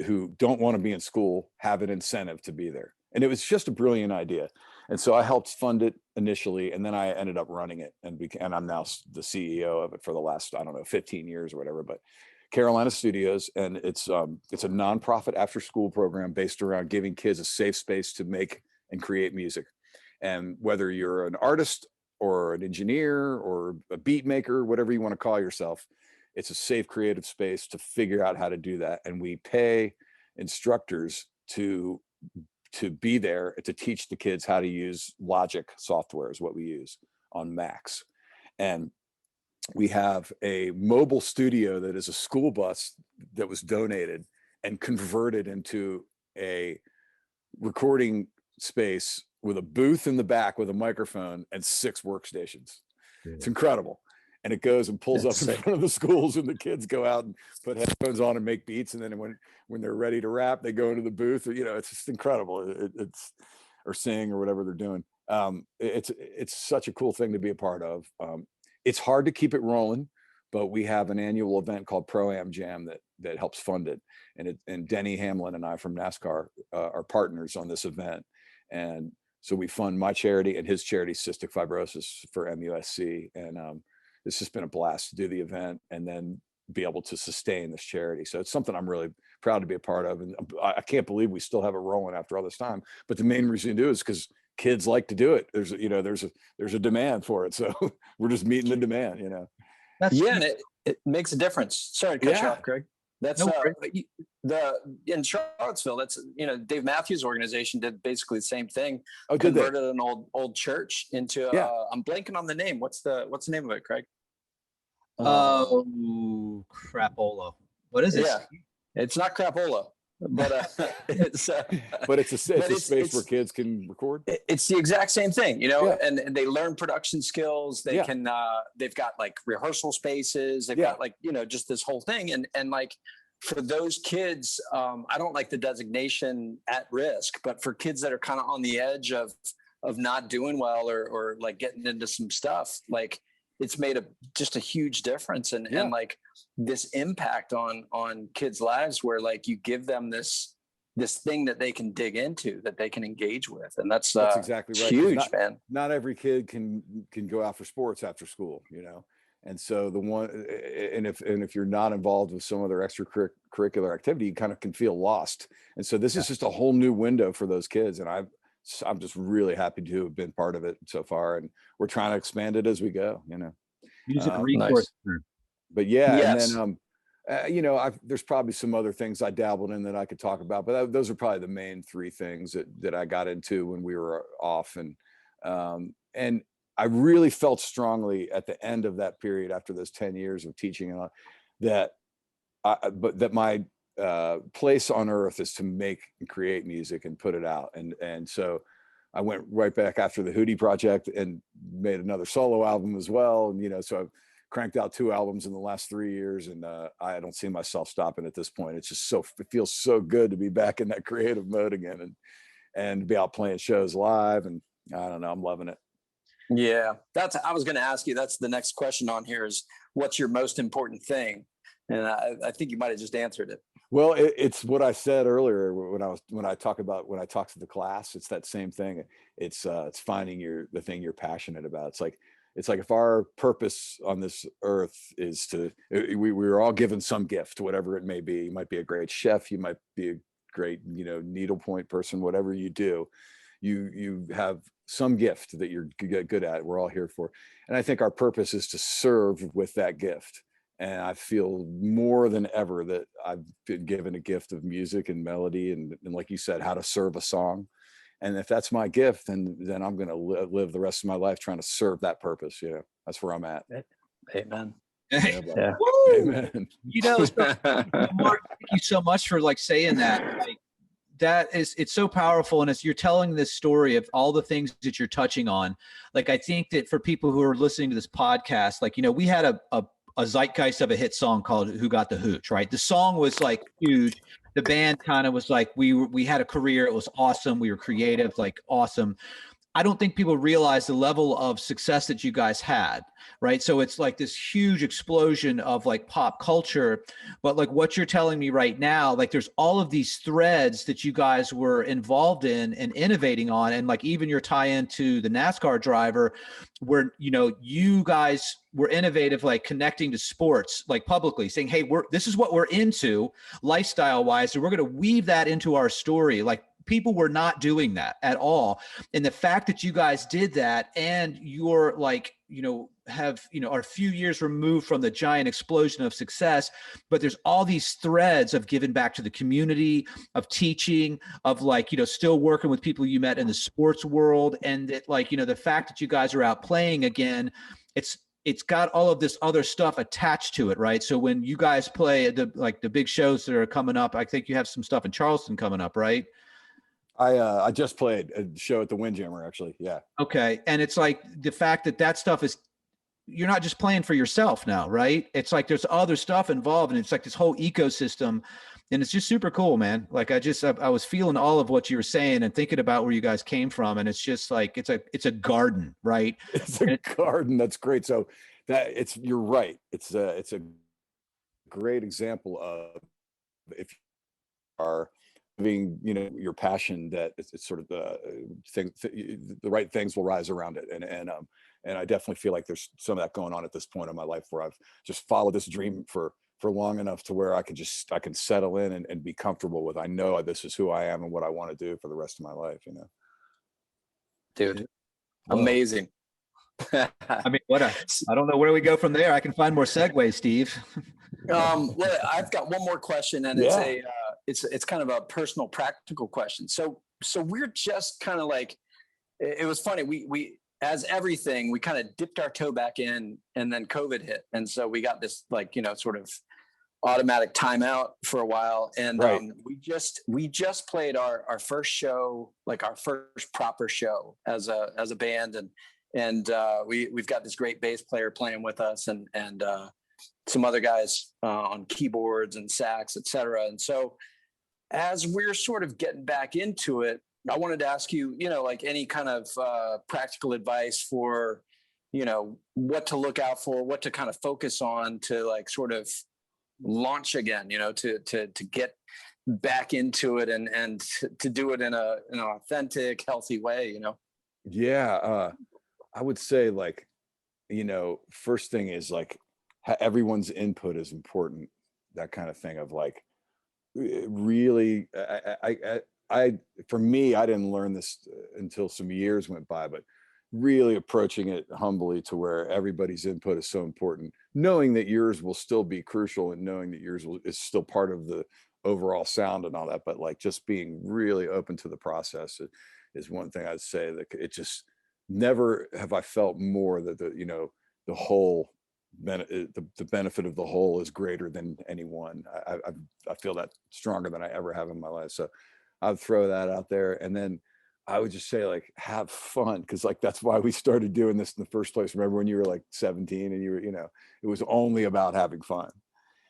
who don't want to be in school have an incentive to be there. And it was just a brilliant idea. And so I helped fund it initially, and then I ended up running it, and I'm now the CEO of it for the last, I don't know, 15 years or whatever. But Carolina Studios, and it's a nonprofit after school program based around giving kids a safe space to make and create music. And whether you're an artist or an engineer or a beat maker, whatever you want to call yourself, it's a safe creative space to figure out how to do that. And we pay instructors to be there to teach the kids how to use Logic software is what we use on Macs. And we have a mobile studio that is a school bus that was donated and converted into a recording space with a booth in the back with a microphone and 6 workstations. It's incredible. And it goes and pulls up in front of the schools, and the kids go out and put headphones on and make beats. And then when they're ready to rap, they go into the booth. It's just incredible. It's or sing or whatever they're doing. It's such a cool thing to be a part of. It's hard to keep it rolling, but we have an annual event called Pro-Am Jam that helps fund it. And Denny Hamlin and I from NASCAR are partners on this event. And so we fund my charity and his charity, Cystic Fibrosis, for MUSC. And it's just been a blast to do the event and then be able to sustain this charity. So it's something I'm really proud to be a part of. And I can't believe we still have it rolling after all this time. But the main reason to do it is because kids like to do it. There's a demand for it. So we're just meeting the demand, And it makes a difference. Sorry to cut you off, Craig. That's in Charlottesville. That's Dave Matthews' organization did basically the same thing. Oh, converted an old church into. I'm blanking on the name. What's the name of it, Craig? Crapola. What is it? Yeah, it's not Crapola, but it's a space where kids can record. It's the exact same thing, and they learn production skills. They can they've got like rehearsal spaces. They've got just this whole thing, and like for those kids, I don't like the designation at risk, but for kids that are kind of on the edge of not doing well or like getting into some stuff, like it's made just a huge difference and like this impact on kids' lives where like you give them this thing that they can dig into, that they can engage with. And that's exactly right. Huge, man. Not every kid can go out for sports after school, And so if you're not involved with some other extracurricular activity, you kind of can feel lost. And so this is just a whole new window for those kids. And I'm just really happy to have been part of it so far, and we're trying to expand it as we go. Music resource. Nice. But and then there's probably some other things I dabbled in that I could talk about, but those are probably the main 3 things that I got into when we were off, and I really felt strongly at the end of that period after those 10 years of teaching that my place on earth is to make and create music and put it out. And so I went right back after the Hootie project and made another solo album as well. And, so I've cranked out 2 albums in the last 3 years, and I don't see myself stopping at this point. It's just it feels so good to be back in that creative mode again and be out playing shows live. And I don't know, I'm loving it. Yeah, I was going to ask you, that's the next question on here is what's your most important thing? And I think you might've just answered it. Well, it's what I said earlier when I talk to the class. It's that same thing. It's finding the thing you're passionate about. It's like if our purpose on this earth is we were all given some gift, whatever it may be. You might be a great chef. You might be a great, needlepoint person, whatever you do, you have some gift that you're good at. We're all here for. And I think our purpose is to serve with that gift. And I feel more than ever that I've been given a gift of music and melody and like you said, how to serve a song. And if that's my gift, then I'm going to live the rest of my life trying to serve that purpose. That's where I'm at. Amen. Yeah. Amen. Mark, thank you so much for saying that. It's so powerful. And as you're telling this story of all the things that you're touching on, I think that for people who are listening to this podcast, we had a zeitgeist of a hit song called Who Got the Hooch, right? The song was huge. The band kind of was we had a career. It was awesome. We were creative, awesome. I don't think people realize the level of success that you guys had, right? So it's like this huge explosion of like pop culture, but like what you're telling me right now, like there's all of these threads that you guys were involved in and innovating on, and like even your tie into the NASCAR driver, where you guys were innovative, like connecting to sports, like publicly saying, hey, this is what we're into lifestyle wise, and we're going to weave that into our story. Like people were not doing that at all. And the fact that you guys did that, and you're like, are a few years removed from the giant explosion of success, but there's all these threads of giving back to the community, of teaching, of like, still working with people you met in the sports world. And that like, the fact that you guys are out playing again, it's got all of this other stuff attached to it, right? So when you guys play the big shows that are coming up, I think you have some stuff in Charleston coming up, right? I just played a show at the Windjammer, actually. Yeah. Okay. And it's like the fact that stuff is, you're not just playing for yourself now, right? It's like there's other stuff involved, and it's like this whole ecosystem, and it's just super cool, man. Like I was feeling all of what you were saying and thinking about where you guys came from, and it's just like it's a garden, right? It's a garden. That's great. So you're right. It's a great example of, if you are having your passion, that it's sort of the right things will rise around it, and I definitely feel like there's some of that going on at this point in my life, where I've just followed this dream for long enough to where I can settle in and be comfortable with, I know this is who I am and what I want to do for the rest of my life. Dude, amazing. I mean, I don't know where we go from there. I can find more segues, Steve. Well, I've got one more question, and it's kind of a personal, practical question. So we're just kind of like, it was funny. We as everything, we kind of dipped our toe back in, and then COVID hit, and so we got this like sort of automatic timeout for a while, and right. we just played our first show, like our first proper show as a band, and we've got this great bass player playing with us, and some other guys on keyboards and sax, etc. And so as we're sort of getting back into it, I wanted to ask you, like any kind of practical advice for, what to look out for, what to kind of focus on to like sort of launch again, to get back into it and to do it in an authentic, healthy way, Yeah. I would say like, first thing is like everyone's input is important. That kind of thing of like, really, for me, I didn't learn this until some years went by, but really approaching it humbly to where everybody's input is so important, knowing that yours will still be crucial and knowing that yours is still part of the overall sound and all that. But like just being really open to the process is one thing I'd say. That it just never have I felt more that the whole the benefit of the whole is greater than any one. I feel that stronger than I ever have in my life. So I'd throw that out there. And then I would just say like, have fun. Cause like, that's why we started doing this in the first place. Remember when you were like 17 and you were, it was only about having fun.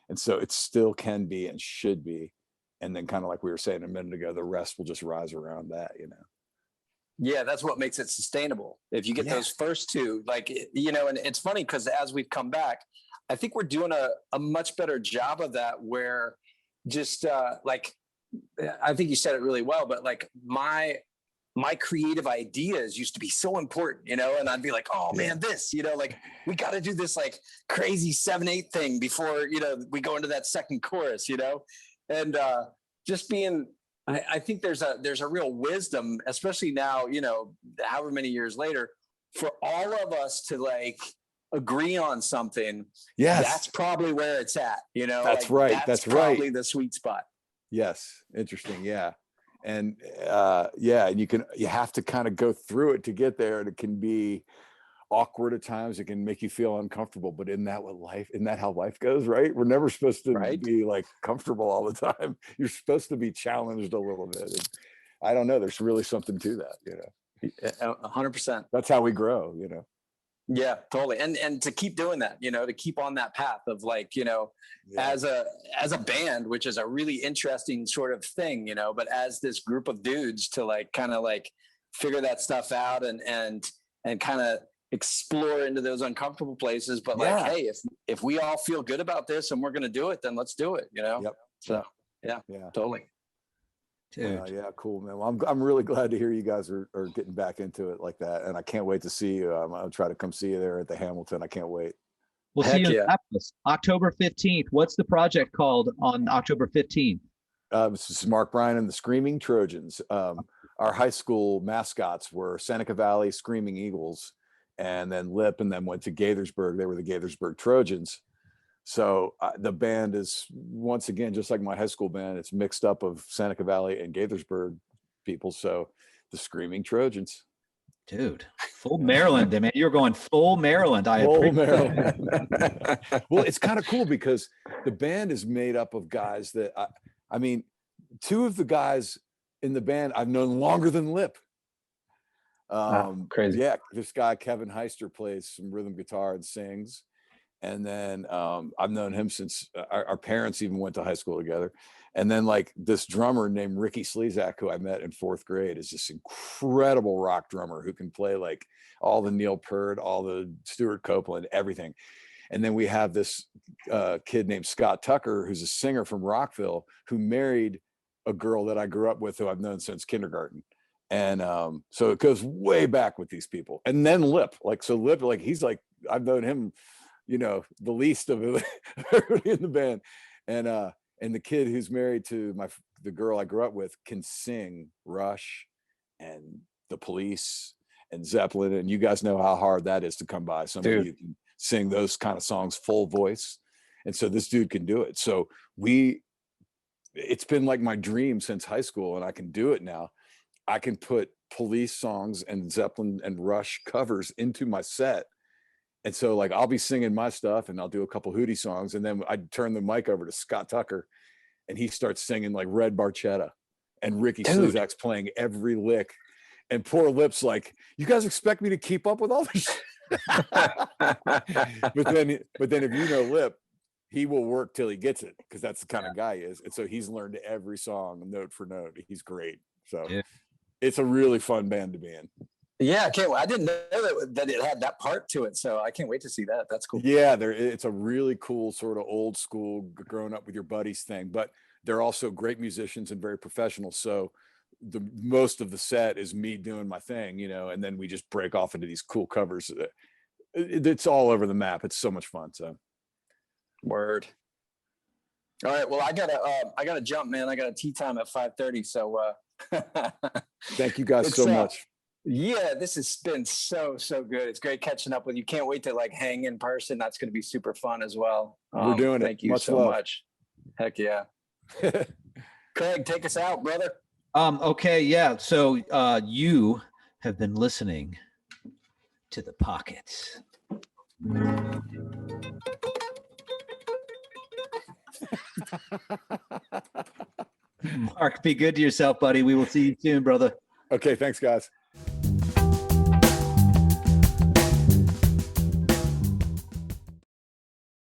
And so it still can be and should be. And then kind of like we were saying a minute ago, the rest will just rise around that, Yeah, that's what makes it sustainable. If you get those first two, like, and it's funny because as we've come back, I think we're doing a much better job of that, where just like, I think you said it really well, but like my creative ideas used to be so important, and I'd be like, oh man, this, like we got to do this like crazy 7/8 thing before, we go into that second chorus, and just being, I think there's a real wisdom, especially now, however many years later, for all of us to like agree on something. Yes. That's probably where it's at, That's like, right. That's probably right. the sweet spot. Yes. Interesting. Yeah. And you have to kind of go through it to get there, and it can be awkward at times. It can make you feel uncomfortable, but isn't that how life goes, right? We're never supposed to be like comfortable all the time. You're supposed to be challenged a little bit. And I don't know. There's really something to that, 100%. That's how we grow, Yeah, totally. And to keep doing that, to keep on that path of like, as a band, which is a really interesting sort of thing, but as this group of dudes to like, kind of like figure that stuff out and kind of explore into those uncomfortable places. But like, hey, if we all feel good about this and we're going to do it, then let's do it, you know? Yep. So yeah, totally. Dude. Yeah, cool, man. Well, I'm really glad to hear you guys are getting back into it like that. And I can't wait to see you. I'll try to come see you there at the Hamilton. I can't wait. We'll see you in Annapolis, October 15th. What's the project called on October 15th? This is Mark Bryan and the Screaming Trojans. Our high school mascots were Seneca Valley Screaming Eagles, and then Lip, and then went to Gaithersburg. They were the Gaithersburg Trojans. So the band is, once again, just like my high school band, it's mixed up of Seneca Valley and Gaithersburg people. So the Screaming Trojans. Dude, full Maryland, man. You're going full Maryland. Full Maryland. Well, it's kind of cool because the band is made up of guys that, I mean, two of the guys in the band I've known longer than Lip. Crazy. Yeah, this guy, Kevin Heister, plays some rhythm guitar and sings. And then I've known him since our parents even went to high school together. And then like this drummer named Ricky Slezak, who I met in 4th grade, is this incredible rock drummer who can play like all the Neil Peart, all the Stuart Copeland, everything. And then we have this kid named Scott Tucker, who's a singer from Rockville, who married a girl that I grew up with, who I've known since kindergarten. And so it goes way back with these people. And then Lip, Lip, like he's like, I've known him, you know, the least of everybody in the band. And the kid who's married to the girl I grew up with can sing Rush and The Police and Zeppelin. And you guys know how hard that is to come by. Somebody who can sing those kind of songs full voice. And so this dude can do it. So it's been like my dream since high school, and I can do it now. I can put Police songs and Zeppelin and Rush covers into my set. And so like, I'll be singing my stuff and I'll do a couple Hootie songs. And then I'd turn the mic over to Scott Tucker and he starts singing like Red Barchetta, and Ricky Slezak's playing every lick. And poor Lip's like, you guys expect me to keep up with all this shit? but then if you know Lip, he will work till he gets it, because that's the kind of guy he is. And so he's learned every song note for note. He's great. So it's a really fun band to be in. Yeah, I didn't know that it had that part to it, so I can't wait to see that. That's cool. Yeah, it's a really cool sort of old school, growing up with your buddies thing, but they're also great musicians and very professional. So the most of the set is me doing my thing, you know, and then we just break off into these cool covers. It's all over the map. It's so much fun. So, word. All right, well, I gotta jump, man. I got a tea time at 5:30. So, thank you guys so much. Yeah, this has been so good. It's great catching up with you. Can't wait to like hang in person. That's going to be super fun as well. We're doing it. Thank you so much. Heck yeah. Craig, take us out, brother. Okay, yeah. So you have been listening to The Pockets. Mark, be good to yourself, buddy. We will see you soon, brother. Okay, thanks, guys.